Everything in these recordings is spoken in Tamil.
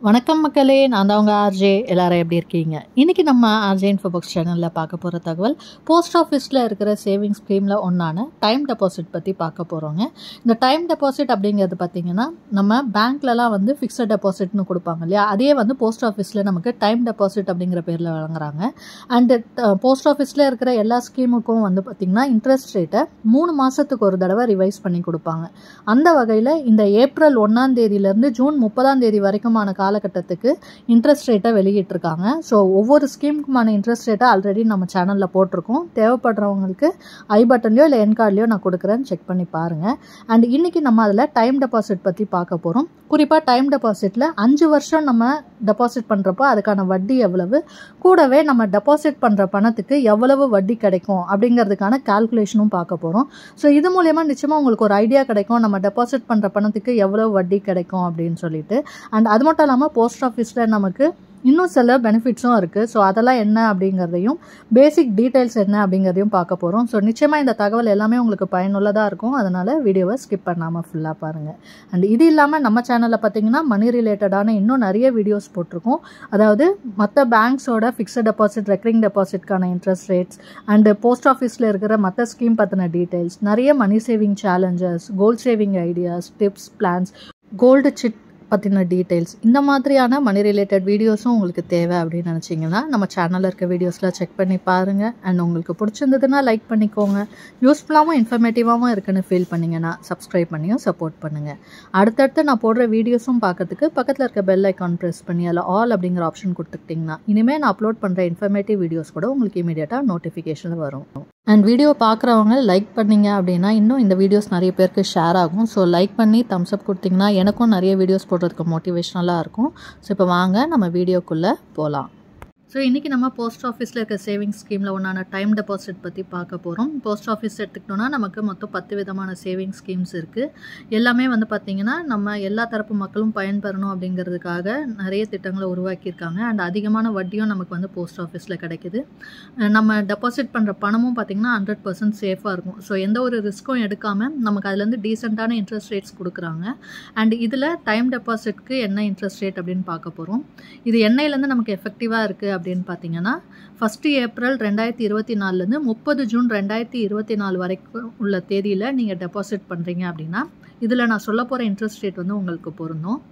வணக்கம் மக்களே, நான் தான் உங்கள் ஆர்ஜே. எல்லாரும் எப்படி இருக்கீங்க? இன்றைக்கி நம்ம ஆர்ஜே இன்ஃபோபாக்ஸ் சேனலில் பார்க்க போகிற தகவல் போஸ்ட் ஆஃபீஸில் இருக்கிற சேவிங்ஸ் ஸ்கீமில் ஒன்றான டைம் டெபாசிட் பற்றி பார்க்க போகிறோங்க. இந்த டைம் டெபாசிட் அப்படிங்கிறது பார்த்திங்கன்னா நம்ம பேங்க்லலாம் வந்து ஃபிக்ஸட் டெபாசிட்னு கொடுப்பாங்க இல்லையா, அதே வந்து போஸ்ட் ஆஃபீஸில் நமக்கு டைம் டெபாசிட் அப்படிங்கிற பேரில் வழங்குறாங்க. அண்டு போஸ்ட் ஆஃபீஸில் இருக்கிற எல்லா ஸ்கீமுக்கும் வந்து பார்த்திங்கன்னா இன்ட்ரெஸ்ட் ரேட்டை 3 மாதத்துக்கு ஒரு தடவை ரிவைஸ் பண்ணி கொடுப்பாங்க. அந்த வகையில் இந்த ஏப்ரல் 1ஆம் தேதியிலேருந்து ஜூன் 30ஆம் தேதி வரைக்குமான காலகட்டத்துக்கு இன்ட்ரெஸ்ட் ரேட்டை வெளியிட்டிருக்காங்க. ஸோ ஒவ்வொரு ஸ்கீமுக்குமான இன்ட்ரெஸ்ட் ரேட்டை ஆல்ரெடி நம்ம சேனலில் போட்டிருக்கோம். தேவைப்படுறவங்களுக்கு ஐ பட்டன்லையோ இல்லை என் கார்ட்லையோ நான் கொடுக்குறேன்னு செக் பண்ணி பாருங்கள். அண்ட் இன்றைக்கி நம்ம அதில் டைம் டெபாசிட் பற்றி பார்க்க போகிறோம். குறிப்பாக டைம் டெபாசிட்டில் 5 வருஷம் நம்ம டெபாசிட் பண்ணுறப்போ அதுக்கான வட்டி எவ்வளவு, கூடவே நம்ம டெபாசிட் பண்ணுற பணத்துக்கு எவ்வளவு வட்டி கிடைக்கும் அப்படிங்கிறதுக்கான கால்குலேஷனும் பார்க்க போகிறோம். ஸோ இது மூலயமா நிச்சயமாக உங்களுக்கு ஒரு ஐடியா கிடைக்கும் நம்ம டெபாசிட் பண்ணுற பணத்துக்கு எவ்வளவு வட்டி கிடைக்கும் அப்படின்னு சொல்லிட்டு. அண்ட் அது மட்டும் இல்லாமல் போஸ்ட் ஆஃபீஸில் நமக்கு இன்னும் சில பெனிஃபிட்ஸும் இருக்குது. ஸோ அதெல்லாம் என்ன அப்படிங்கிறதையும் பேசிக் டீட்டெயில்ஸ் என்ன அப்படிங்கிறதையும் பார்க்க போகிறோம். ஸோ நிச்சயமாக இந்த தகவல் எல்லாமே உங்களுக்கு பயனுள்ளதாக இருக்கும். அதனால் வீடியோவை ஸ்கிப் பண்ணாமல் ஃபுல்லாக பாருங்கள். அண்ட் இது இல்லாமல் நம்ம சேனலில் பார்த்தீங்கன்னா மணி ரிலேட்டடான இன்னும் நிறைய வீடியோஸ் போட்டிருக்கோம். அதாவது மற்ற பேங்க்ஸோட ஃபிக்ஸட் டெபாசிட், ரெக்கரிங் டெபாசிட்கான இன்ட்ரெஸ்ட் ரேட்ஸ், அண்டு போஸ்ட் ஆஃபீஸில் இருக்கிற மற்ற ஸ்கீம் பற்றின டீட்டெயில்ஸ், நிறைய money saving challenges, gold saving ideas, tips, plans, gold chit பற்றின டீட்டெயில்ஸ், இந்த மாதிரியான மணி ரிலேட்டட் வீடியோஸும் உங்களுக்கு தேவை அப்படின்னு நினச்சிங்கன்னா நம்ம சேனலில் இருக்க வீடியோஸில் செக் பண்ணி பாருங்கள். அண்ட் உங்களுக்கு பிடிச்சிருந்ததுன்னா லைக் பண்ணிக்கோங்க. யூஸ்ஃபுல்லாகவும் இன்ஃபர்மேட்டிவாகவும் இருக்குன்னு ஃபீல் பண்ணிங்கன்னா சப்ஸ்கிரைப் பண்ணியும் சப்போர்ட் பண்ணுங்கள். அடுத்தடுத்து நான் போடுற வீடியோஸும் பார்க்கறதுக்கு பக்கத்தில் இருக்க பெல் ஐக்கான் ப்ரெஸ் பண்ணி அதில் ஆல் அப்படிங்கிற ஆப்ஷன் கொடுத்துக்கிட்டிங்கன்னா இனிமேல் நான் அப்லோட் பண்ணுற இன்ஃபர்மேட்டிவ் வீடியோஸ் கூட உங்களுக்கு இமீடியட்டாக நோட்டிஃபிகேஷன் வரும். அண்ட் வீடியோ பார்க்குறவங்க லைக் பண்ணிங்க அப்படின்னா இன்னும் இந்த வீடியோஸ் நிறைய பேருக்கு ஷேர் ஆகும். ஸோ லைக் பண்ணி தம்ஸ் அப் கொடுத்திங்கன்னா எனக்கும் நிறைய வீடியோஸ் போடுறதுக்கு மோட்டிவேஷ்னலாக இருக்கும். ஸோ இப்போ வாங்க நம்ம வீடியோக்குள்ளே போகலாம். ஸோ இன்றைக்கி நம்ம போஸ்ட் ஆஃபீஸில் இருக்க சேவிங்ஸ் ஸ்கீமில் ஒன்றான டைம் டெபாசிட் பற்றி பார்க்க போகிறோம். போஸ்ட் ஆஃபீஸ் எடுத்துக்கிட்டோன்னா நமக்கு மொத்தம் 10 விதமான சேவிங்ஸ் ஸ்கீம்ஸ் இருக்குது. எல்லாமே வந்து பார்த்திங்கன்னா நம்ம எல்லா தரப்பு மக்களும் பயன்பெறணும் அப்படிங்கிறதுக்காக நிறைய திட்டங்களை உருவாக்கியிருக்காங்க. அண்ட் அதிகமான வட்டியும் நமக்கு வந்து போஸ்ட் ஆஃபீஸில் கிடைக்கிது. நம்ம டெபாசிட் பண்ணுற பணமும் பார்த்திங்கன்னா 100% சேஃபாக இருக்கும். ஸோ எந்த ஒரு ரிஸ்க்கும் எடுக்காமல் நமக்கு அதுலேருந்து டீசெண்டான இன்ட்ரெஸ்ட் ரேட்ஸ் கொடுக்குறாங்க. அண்ட் இதில் டைம் டெபாசிட்க்கு என்ன இன்ட்ரெஸ்ட் ரேட் அப்படின்னு பார்க்க போகிறோம். இது என்னையிலேருந்து நமக்கு எஃபெக்டிவாக இருக்குது அப்படின்னு பார்த்தீங்கன்னா 1 ஏப்ரல் 2024லேருந்து 30 ஜூன் 2024 வரைக்கும் உள்ள தேதியில் நீங்கள் டெபாசிட் பண்ணுறீங்க அப்படின்னா இதில் நான் சொல்ல போகிற இன்ட்ரெஸ்ட் ரேட் வந்து உங்களுக்கு பொருந்தும்.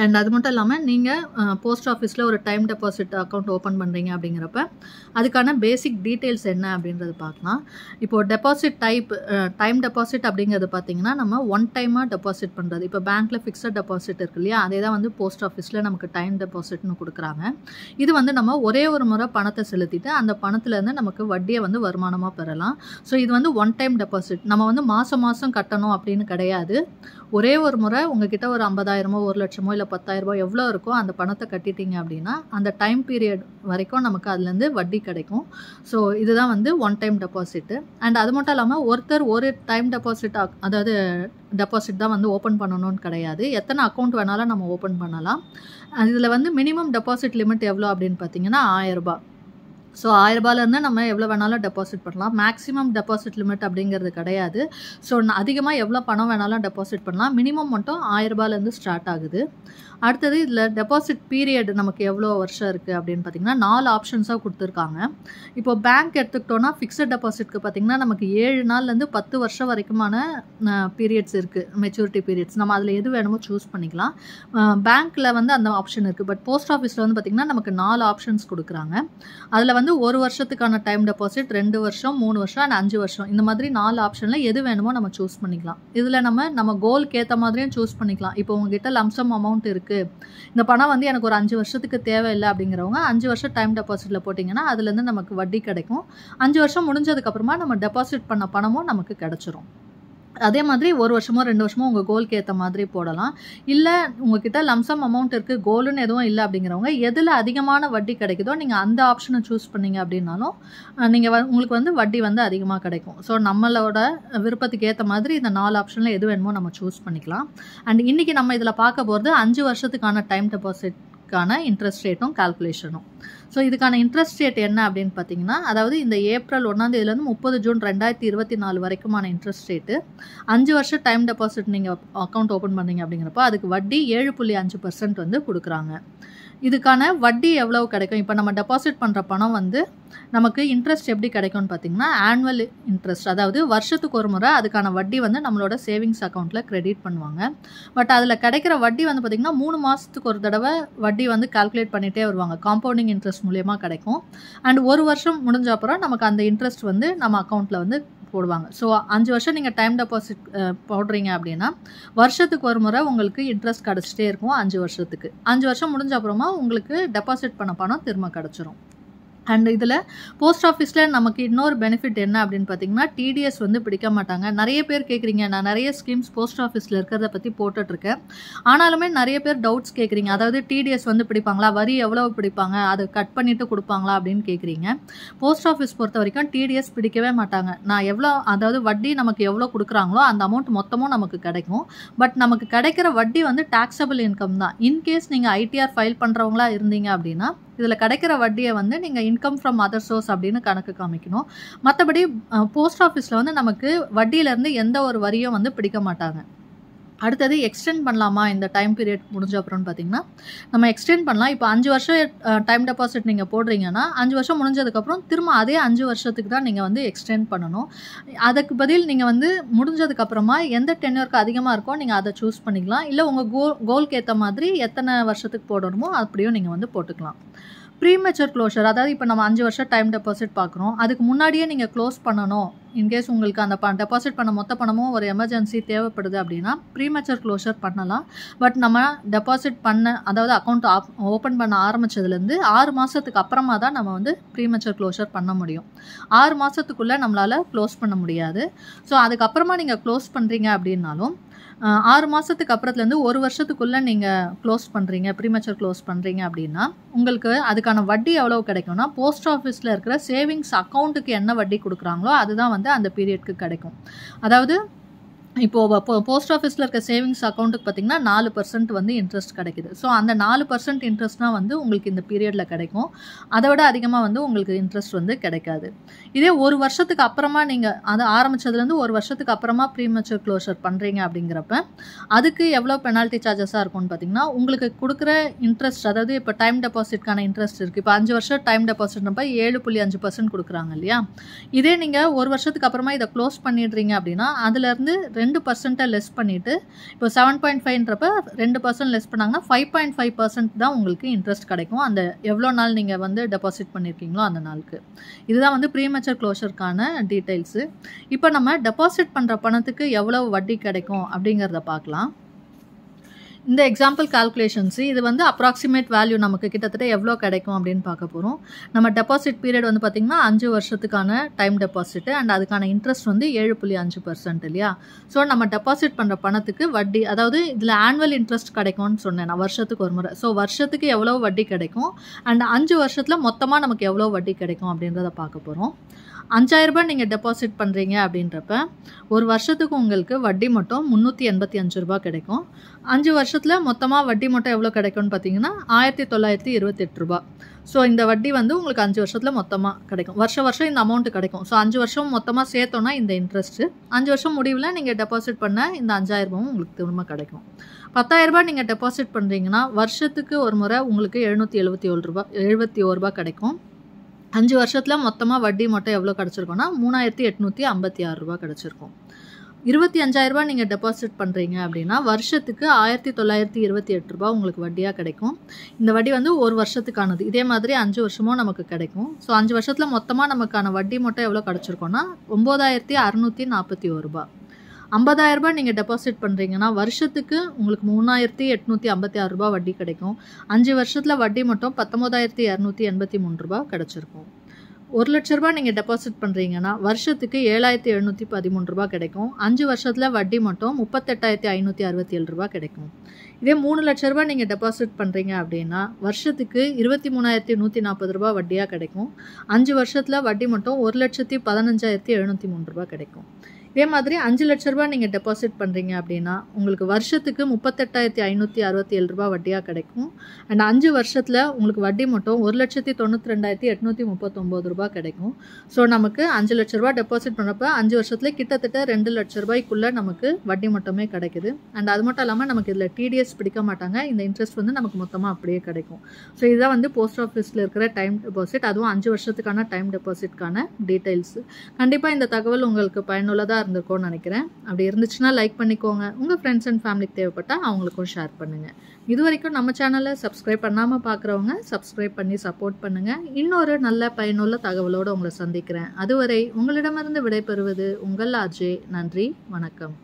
அண்ட் அது மட்டும் இல்லாமல் நீங்கள் போஸ்ட் ஆஃபீஸில் ஒரு டைம் டெபாசிட் அக்கௌண்ட் ஓப்பன் பண்ணுறீங்க அப்படிங்கிறப்ப அதுக்கான பேசிக் டீட்டெயில்ஸ் என்ன அப்படின்றது பார்க்கலாம். இப்போது டெபாசிட் டைம் டெபாசிட் அப்படிங்கிறது பார்த்திங்கன்னா நம்ம ஒன் டைமாக டெபாசிட் பண்ணுறது. இப்போ பேங்க்கில் ஃபிக்ஸட் டெபாசிட் இருக்கு இல்லையா, அதே தான் வந்து போஸ்ட் ஆஃபீஸில் நமக்கு டைம் டெபாசிட்னு கொடுக்குறாங்க. இது வந்து நம்ம ஒரே ஒரு முறை பணத்தை செலுத்திட்டு அந்த பணத்துலேருந்து நமக்கு வட்டியை வந்து வருமானமாக பெறலாம். ஸோ இது வந்து ஒன் டைம் டெபாசிட். நம்ம வந்து மாதம் மாதம் கட்டணும் அப்படின்னு கிடையாது. ஒரே ஒரு முறை உங்ககிட்ட ஒரு 50,000 1 லட்சமோ இல்லை 10,000 எவ்வளோ இருக்கோ அந்த பணத்தை கட்டிட்டீங்க அப்படின்னா அந்த டைம் பீரியட் வரைக்கும் நமக்கு அதுலேருந்து வட்டி கிடைக்கும். ஸோ இதுதான் வந்து ஒன் டைம் டெபாசிட்டு. அண்ட் அது மட்டும் இல்லாமல் ஒருத்தர் ஒரு டைம் டெபாசிட் அதாவது டெபாசிட் தான் வந்து ஓப்பன் பண்ணணும்னு கிடையாது. எத்தனை அக்கௌண்ட் வேணாலும் நம்ம ஓப்பன் பண்ணலாம். இதில் வந்து மினிமம் டெபாசிட் லிமிட் எவ்வளோ அப்படின்னு பார்த்தீங்கன்னா 1000 ரூபாய். ஸோ 1000 ரூபாயிலேருந்து நம்ம எவ்வளோ வேணாலும் டெபாசிட் பண்ணலாம். மேக்ஸிமம் டெபாசிட் லிமிட் அப்படிங்கிறது கிடையாது. ஸோ அதிகமாக எவ்வளோ பணம் வேணாலும் டெபாசிட் பண்ணலாம். மினிமம் மட்டும் 1000 ரூபாயிலேருந்து ஸ்டார்ட் ஆகுது. அடுத்தது இதில் டெபாசிட் பீரியட் நமக்கு எவ்வளோ வருஷம் இருக்குது அப்படின்னு பார்த்திங்கன்னா 4 ஆப்ஷன்ஸாக கொடுத்துருக்காங்க. இப்போ பேங்க் எடுத்துக்கிட்டோன்னா ஃபிக்ஸட் டெபாசிட்க்கு பார்த்திங்கன்னா நமக்கு 7 நாள்லேருந்து 10 வருஷம் வரைக்குமான பீரியட்ஸ் இருக்குது, மெச்சூரிட்டி பீரியட்ஸ். நம்ம அதில் எது வேணுமோ சூஸ் பண்ணிக்கலாம். பேங்க்கில் வந்து அந்த ஆப்ஷன் இருக்குது. பட் போஸ்ட் ஆஃபீஸில் வந்து பார்த்திங்கன்னா நமக்கு 4 ஆப்ஷன்ஸ் கொடுக்குறாங்க. அதில் வந்து 1 வருஷத்துக்கான டைம் டெபாசிட், 2 வருஷம், 3 வருஷம் அண்ட் 5 வருஷம், இந்த மாதிரி 4 ஆப்ஷனில் எது வேணுமோ நம்ம சூஸ் பண்ணிக்கலாம். இதில் நம்ம கோலுக்கு ஏற்ற மாதிரியும் சூஸ் பண்ணிக்கலாம். இப்போ உங்ககிட்ட லம்சம் அமௌண்ட் இருக்குது, இந்த பணம் வந்து எனக்கு ஒரு 5 வருஷத்துக்கு தேவையில்லை அப்படிங்கிறவங்க 5 வருஷம் டைம் டெபாசிட்டில் போட்டிங்கன்னா அதுலேருந்து நமக்கு வட்டி கிடைக்கும். 5 வருஷம் முடிஞ்சதுக்கப்புறமா நம்ம டெபாசிட் பண்ண பணமும் நமக்கு கிடச்சிரும். அதே மாதிரி 1 வருஷமோ 2 வருஷமோ உங்கள் கோலுக்கு ஏற்ற மாதிரி போடலாம். இல்லை உங்ககிட்ட லம்சம் அமௌண்ட் இருக்குது, கோலுன்னு எதுவும் இல்லை அப்படிங்கிறவங்க எதில் அதிகமான வட்டி கிடைக்குதோ நீங்கள் அந்த ஆப்ஷனை சூஸ் பண்ணிங்க அப்படின்னாலும் நீங்கள் உங்களுக்கு வந்து வட்டி வந்து அதிகமாக கிடைக்கும். ஸோ நம்மளோட விருப்பத்துக்கு ஏற்ற மாதிரி இந்த 4 ஆப்ஷனில் எது வேணுமோ நம்ம சூஸ் பண்ணிக்கலாம். அண்ட் இன்றைக்கி நம்ம இதில் பார்க்க போகிறது 5 வருஷத்துக்கான டைம் டெபாசிட்கான இன்ட்ரெஸ்ட் ரேட்டும் கால்குலேஷனும். ஸோ இதுக்கான இன்ட்ரெஸ்ட் ரேட் என்ன அப்படின்னு பார்த்தீங்கன்னா, அதாவது இந்த ஏப்ரல் 1ஆம் தேதியிலேருந்து 30 ஜூன் 2024 வரைக்குமான இன்ட்ரெஸ்ட் ரேட்டு 5 வருஷம் டைம் டெபாசிட் நீங்கள் அக்கௌண்ட் ஓப்பன் பண்ணீங்க அப்படிங்கிறப்ப அதுக்கு வட்டி 7.5% வந்து கொடுக்குறாங்க. இதுக்கான வட்டி எவ்வளவு கிடைக்கும்? இப்போ நம்ம டெபாசிட் பண்ணுற பணம் வந்து நமக்கு இன்ட்ரெஸ்ட் எப்படி கிடைக்கும்னு பார்த்தீங்கன்னா, ஆனுவல் இன்ட்ரெஸ்ட், அதாவது வருஷத்துக்கு ஒரு முறை அதுக்கான வட்டி வந்து நம்மளோட சேவிங்ஸ் அக்கௌண்ட்டில் கிரெடிட் பண்ணுவாங்க. பட் அதில் கிடைக்கிற வட்டி வந்து பார்த்திங்கன்னா 3 மாதத்துக்கு ஒரு தடவை வட்டி வந்து கால்குலேட் பண்ணிகிட்டே வருவாங்க. காம்பவுண்டிங் இன்ட்ரெஸ்ட் மூலியமாக கிடைக்கும். அண்ட் ஒரு வருஷம் முடிஞ்ச அப்புறம் நமக்கு அந்த இன்ட்ரெஸ்ட் வந்து நம்ம அக்கௌண்ட்டில் வந்து போடுவாங்க. ஸோ 5 வருஷம் நீங்கள் டைம் டெபாசிட் போடுறீங்க அப்படின்னா வருஷத்துக்கு ஒரு முறை உங்களுக்கு இன்ட்ரெஸ்ட் கிடச்சிட்டே இருக்கும் 5 வருஷத்துக்கு. 5 வருஷம் முடிஞ்ச அப்புறமா உங்களுக்கு டெபாசிட் பண்ண பணம் திரும்ப கிடச்சிரும். அண்ட் இதில் போஸ்ட் ஆஃபீஸில் நமக்கு இன்னொரு பெனிஃபிட் என்ன அப்படின்னு பார்த்தீங்கன்னா, டிடிஎஸ் வந்து பிடிக்க மாட்டாங்க. நிறைய பேர் கேட்குறீங்க, நான் நிறைய ஸ்கீம்ஸ் போஸ்ட் ஆஃபீஸில் இருக்கிறத பற்றி போட்டுட்ருக்கேன். ஆனாலுமே நிறைய பேர் டவுட்ஸ் கேட்குறீங்க. அதாவது டிடிஎஸ் வந்து பிடிப்பாங்களா, வரி எவ்வளோ பிடிப்பாங்க, அதை கட் பண்ணிவிட்டு கொடுப்பாங்களா அப்படின்னு கேட்குறீங்க. போஸ்ட் ஆஃபீஸ் பொறுத்த வரைக்கும் டிடிஎஸ் பிடிக்கவே மாட்டாங்க. நான் எவ்வளோ, அதாவது வட்டி நமக்கு எவ்வளோ கொடுக்குறாங்களோ அந்த அமௌண்ட் மொத்தமும் நமக்கு கிடைக்கும். பட் நமக்கு கிடைக்கிற வட்டி வந்து டாக்ஸபிள் இன்கம் தான். இன்கேஸ் நீங்கள் ஐடிஆர் ஃபைல் பண்ணுறவங்களா இருந்தீங்க அப்படின்னா இதில் கிடைக்கிற வட்டியை வந்து நீங்கள் இன்கம் ஃப்ரம் அதர் சோர்ஸ் அப்படின்னு கணக்கு காமிக்கணும். மற்றபடி போஸ்ட் ஆஃபீஸில் வந்து நமக்கு வட்டியிலேருந்து எந்த ஒரு வரியும் வந்து பிடிக்க மாட்டாங்க. அடுத்தது எக்ஸ்டெண்ட் பண்ணலாமா இந்த டைம் பீரியட் முடிஞ்ச அப்புறம்னு பார்த்தீங்கன்னா, நம்ம எக்ஸ்டெண்ட் பண்ணலாம். இப்போ 5 வருஷம் டைம் டெபாசிட் நீங்கள் போடுறீங்கன்னா 5 வருஷம் முடிஞ்சதுக்கப்புறம் திரும்ப அதே 5 வருஷத்துக்கு தான் நீங்கள் வந்து எக்ஸ்டெண்ட் பண்ணணும். அதுக்கு பதில் நீங்கள் வந்து முடிஞ்சதுக்கப்புறமா எந்த டென்யூருக்கு அதிகமாக இருக்கோ நீங்கள் அதை சூஸ் பண்ணிக்கலாம். இல்லை உங்கள் கோல்க்கு ஏற்ற மாதிரி எத்தனை வருஷத்துக்கு போடணுமோ அப்படியும் நீங்கள் வந்து போட்டுக்கலாம். ப்ரீமெச்சூர் க்ளோஷர், அதாவது இப்போ நம்ம 5 வருஷம் டைம் டெபாசிட் பார்க்குறோம், அதுக்கு முன்னாடியே நீங்கள் க்ளோஸ் பண்ணணும். இன்கேஸ் உங்களுக்கு அந்த டெபாசிட் பண்ண மொத்த பணமும் ஒரு எமர்ஜென்சி தேவைப்படுது அப்படின்னா ப்ரீமெச்சூர் க்ளோஷர் பண்ணலாம். பட் நம்ம டெபாசிட் பண்ண, அதாவது அக்கௌண்ட் ஓப்பன் பண்ண ஆரம்பித்ததுலேருந்து 6 மாதத்துக்கு அப்புறமா தான் நம்ம வந்து ப்ரீமெச்சூர் க்ளோஷர் பண்ண முடியும். 6 மாதத்துக்குள்ளே நம்மளால் க்ளோஸ் பண்ண முடியாது. ஸோ அதுக்கப்புறமா நீங்கள் க்ளோஸ் பண்ணுறீங்க அப்படின்னாலும் 6 மாதத்துக்கு அப்புறத்துலேருந்து 1 வருஷத்துக்குள்ளே நீங்கள் க்ளோஸ் பண்ணுறீங்க, ப்ரீமெச்சூர் க்ளோஸ் பண்ணுறீங்க அப்படின்னா உங்களுக்கு அதுக்கான வட்டி எவ்வளோ கிடைக்கும்னா, போஸ்ட் ஆஃபீஸில் இருக்கிற சேவிங்ஸ் அக்கௌண்ட்டுக்கு என்ன வட்டி கொடுக்குறாங்களோ அதுதான் வந்து அந்த பீரியட்க்கு கிடைக்கும். அதாவது இப்போது போஸ்ட் ஆஃபீஸில் இருக்க சேவிங்ஸ் அக்கௌண்ட்டுக்கு பார்த்தீங்கன்னா 4% வந்து இன்ட்ரெஸ்ட் கிடைக்குது. ஸோ அந்த 4% இன்ட்ரெஸ்ட்னால் வந்து உங்களுக்கு இந்த பீரியடில் கிடைக்கும். அதை விட அதிகமாக வந்து உங்களுக்கு இன்ட்ரெஸ்ட் வந்து கிடைக்காது. இதே 1 வருஷத்துக்கு அப்புறமா நீங்கள் அது ஆரம்பித்ததுலேருந்து 1 வருஷத்துக்கு அப்புறமா ப்ரீமெச்சூர் க்ளோஷர் பண்ணுறீங்க அப்படிங்கிறப்ப அதுக்கு எவ்வளோ பெனால்ட்டி சார்ஜஸாக இருக்கும்னு பார்த்தீங்கன்னா, உங்களுக்கு கொடுக்குற இன்ட்ரெஸ்ட், அதாவது இப்போ டைம் டெபாசிட்கான இன்ட்ரெஸ்ட் இருக்குது. இப்போ 5 வருஷம் டைம் டெபாசிட்னப்போ 7.5% கொடுக்குறாங்க இல்லையா. இதே நீங்கள் 1 வருஷத்துக்கு அப்புறமா இதை க்ளோஸ் பண்ணிடுறீங்க அப்படின்னா அதுலேருந்து 2% லெஸ் பண்ணிவிட்டு, இப்போ 7.5ன்றப்ப 2% லெஸ் பண்ணாங்கன்னா 5.5% தான் உங்களுக்கு இன்ட்ரெஸ்ட் கிடைக்கும். அந்த எவ்வளோ நாள் நீங்கள் வந்து டெபாசிட் பண்ணியிருக்கீங்களோ அந்த நாளுக்கு. இதுதான் வந்து ப்ரீமெச்சூர் க்ளோஷருக்கான டீட்டெயில்ஸு. இப்போ நம்ம டெபாசிட் பண்ணுற பணத்துக்கு எவ்வளோ வட்டி கிடைக்கும் அப்படிங்கிறத பார்க்கலாம். இந்த எக்ஸாம்பிள் கால்குலேஷன்ஸு இது வந்து அப்ராக்சிமேட் வேல்யூ நமக்கு கிட்டத்தட்ட எவ்வளோ கிடைக்கும் அப்படின்னு பார்க்க போகிறோம். நம்ம டெபாசிட் பீரியட் வந்து பார்த்திங்கன்னா 5 வருஷத்துக்கான டைம் டெபாசிட்டு அண்ட் அதுக்கான இன்ட்ரெஸ்ட் வந்து 7.5% இல்லையா. ஸோ நம்ம டெபாசிட் பண்ணுற பணத்துக்கு வட்டி, அதாவது இதில் ஆனுவல் இன்ட்ரெஸ்ட் கிடைக்கும்னு சொன்னேன் நான், வருஷத்துக்கு ஒரு முறை. ஸோ வருஷத்துக்கு எவ்வளோ வட்டி கிடைக்கும் அண்ட் 5 வருஷத்தில் மொத்தமாக நமக்கு எவ்வளோ வட்டி கிடைக்கும் அப்படின்றத பார்க்க போகிறோம். 5000 ரூபாய் நீங்கள் டெபாசிட் பண்ணுறீங்க அப்படின்றப்ப ஒரு வருஷத்துக்கு உங்களுக்கு வட்டி மட்டும் 385 ரூபா கிடைக்கும். 5 வருஷத்தில் மொத்தமாக வட்டி மட்டும் எவ்வளோ கிடைக்கும்னு பார்த்தீங்கன்னா 1928 ரூபா. ஸோ இந்த வட்டி வந்து உங்களுக்கு 5 வருஷத்தில் மொத்தமாக கிடைக்கும். வருஷம் இந்த அமௌண்ட்டு கிடைக்கும். ஸோ 5 வருஷம் மொத்தமாக சேர்த்தோன்னா இந்த இன்ட்ரெஸ்ட்டு 5 வருஷம் முடிவில் நீங்கள் டெபாசிட் பண்ண இந்த 5000 ரூபாவும் உங்களுக்கு திரும்ப கிடைக்கும். 10,000 ரூபாய் நீங்கள் டெபாசிட் பண்ணுறீங்கன்னா வருஷத்துக்கு ஒரு முறை உங்களுக்கு 771 ரூபா கிடைக்கும். 5 வருஷத்தில் மொத்தமாக வட்டி மட்டும் எவ்வளோ கிடச்சிருக்கோன்னா 3856 ரூபா கிடச்சிருக்கும். 25,000 ரூபாய் நீங்கள் டெபாசிட் பண்ணுறீங்க அப்படின்னா வருஷத்துக்கு 1928 ரூபா உங்களுக்கு வட்டியாக கிடைக்கும். இந்த வட்டி வந்து ஒரு வருஷத்துக்கானது. இதே மாதிரி 5 வருஷமும் நமக்கு கிடைக்கும். ஸோ 5 வருஷத்தில் மொத்தமாக நமக்கான வட்டி மட்டும் எவ்வளோ கிடச்சிருக்கோன்னா 9641 ரூபா. 50,000 ரூபாய் நீங்கள் டெபாசிட் பண்ணுறீங்கன்னா வருஷத்துக்கு உங்களுக்கு 3856 ரூபா வட்டி கிடைக்கும். 5 வருஷத்தில் வட்டி மட்டும் 19,283 ரூபா கிடச்சிருக்கும். 1,00,000 ரூபாய் நீங்கள் டெபாசிட் பண்ணுறீங்கன்னா வருஷத்துக்கு 7,713 ரூபா கிடைக்கும். 5 வருஷத்தில் வட்டி மட்டும் 38,567 ரூபா கிடைக்கும். இதே 3,00,000 ரூபாய் நீங்கள் டெபாசிட் பண்ணுறீங்க அப்படின்னா வருஷத்துக்கு 23,140 ரூபா வட்டியாக கிடைக்கும். 5 வருஷத்தில் வட்டி மட்டும் 1,15,703 ரூபா கிடைக்கும். இதே மாதிரி 5 லட்ச ரூபாய் நீங்கள் டெபாசிட் பண்ணுறீங்க அப்படின்னா உங்களுக்கு வருஷத்துக்கு 38,567 ரூபாய் வட்டியாக கிடைக்கும். அண்ட் 5 வருஷத்தில் உங்களுக்கு வட்டி மட்டும் 1,92,839 ரூபாய் கிடைக்கும். ஸோ நமக்கு 5 லட்ச ரூபாய் டெபாசிட் பண்ணுறப்ப 5 வருஷத்துல கிட்டத்தட்ட 2 லட்ச ரூபாய்க்குள்ளே நமக்கு வட்டி மட்டுமே கிடைக்குது. அண்ட் அது மட்டும் இல்லாமல் நமக்கு இதில் டிடிஎஸ் பிடிக்க மாட்டாங்க. இந்த இன்ட்ரெஸ்ட் வந்து நமக்கு மொத்தமாக அப்படியே கிடைக்கும். ஸோ இதுதான் வந்து போஸ்ட் ஆஃபீஸில் இருக்கிற டைம் டெபாசிட், அதுவும் 5 வருஷத்துக்கான டைம் டெபாசிட்கான டீட்டெயில்ஸ். கண்டிப்பாக இந்த தகவல் உங்களுக்கு பயனுள்ளதாக இருந்திருக்கும்னு நினைக்கிறேன். அப்படி இருந்துச்சுன்னா லைக் பண்ணிக்கோங்க. உங்கள் ஃப்ரெண்ட்ஸ் அண்ட் ஃபேமிலிக்கு தேவைப்பட்டால் அவங்களுக்கும் ஷேர் பண்ணுங்கள். இது வரைக்கும் நம்ம சேனலை சப்ஸ்கிரைப் பண்ணாமல் பார்க்குறவங்க சப்ஸ்கிரைப் பண்ணி சப்போர்ட் பண்ணுங்கள். இன்னொரு நல்ல பயனுள்ள தகவலோடு உங்களை சந்திக்கிறேன். அதுவரை உங்களிடமிருந்து விடைபெறுவது உங்கள் ஆர்ஜே. நன்றி, வணக்கம்.